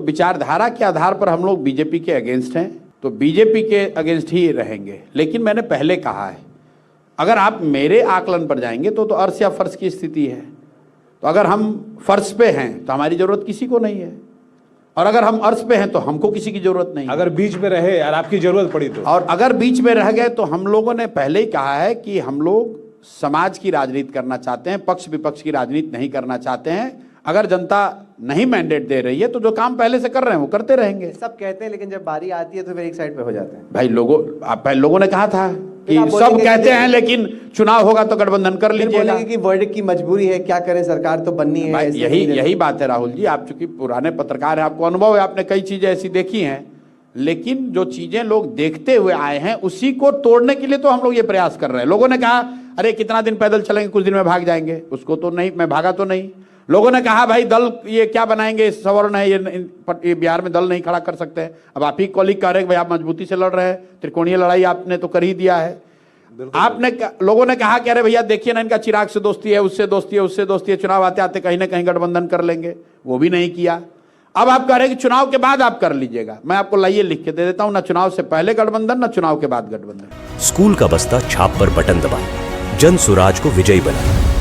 विचारधारा के आधार पर हम लोग बीजेपी के अगेंस्ट हैं, तो बीजेपी के अगेंस्ट ही रहेंगे। लेकिन मैंने पहले कहा है, अगर आप मेरे आकलन पर जाएंगे तो अर्श या फर्श की स्थिति है। तो अगर हम फर्श पे हैं तो हमारी जरूरत किसी को नहीं है, और अगर हम अर्श पे हैं तो हमको किसी की जरूरत नहीं। अगर बीच में रहे और आपकी जरूरत पड़ी तो, और अगर बीच में रह गए तो हम लोगों ने पहले ही कहा है कि हम लोग समाज की राजनीति करना चाहते हैं, पक्ष विपक्ष की राजनीति नहीं करना चाहते हैं। अगर जनता नहीं मैंडेट दे रही है तो जो काम पहले से कर रहे हैं वो करते रहेंगे। सब कहते हैं, लेकिन जब बारी आती है तो फिर एक साइड पे हो जाते हैं। भाई लोगों ने कहा था कि सब कहते हैं लेकिन चुनाव होगा तो गठबंधन कर लीजिएगा। बोलेंगे कि वर्डिक्ट की मजबूरी है, क्या करें, सरकार तो बननी है। भाई यही बात है राहुल जी, आप चूंकि पुराने पत्रकार हैं, आपको अनुभव है, आपने कई चीजें ऐसी देखी हैं। लेकिन जो चीजें लोग देखते हुए आए हैं उसी को तोड़ने के लिए तो हम लोग ये प्रयास कर रहे हैं। लोगों ने कहा अरे कितना दिन पैदल चलेंगे, कुछ दिन में भाग जाएंगे, उसको तो नहीं, मैं भागा तो नहीं। लोगों ने कहा भाई दल ये क्या बनाएंगे, सवर्ण है, ये बिहार में दल नहीं खड़ा कर सकते हैं। अब आप ही कॉलीग कह रहे हैं भाई आप मजबूती से लड़ रहे हैं, त्रिकोणीय लड़ाई आपने तो कर ही दिया है। आपने लोगों ने कहा कि अरे भैया देखिए ना, इनका चिराग से दोस्ती है, उससे दोस्ती है, उससे दोस्ती है, चुनाव आते आते कहीं ना कहीं गठबंधन कर लेंगे, वो भी नहीं किया। अब आप कह रहे हैं कि चुनाव के बाद आप कर लीजिएगा। मैं आपको लाइए लिख के दे देता हूं, ना चुनाव से पहले गठबंधन, ना चुनाव के बाद गठबंधन। स्कूल का बस्ता छाप पर बटन दबाएं, जन सुराज को विजयी बनाएं।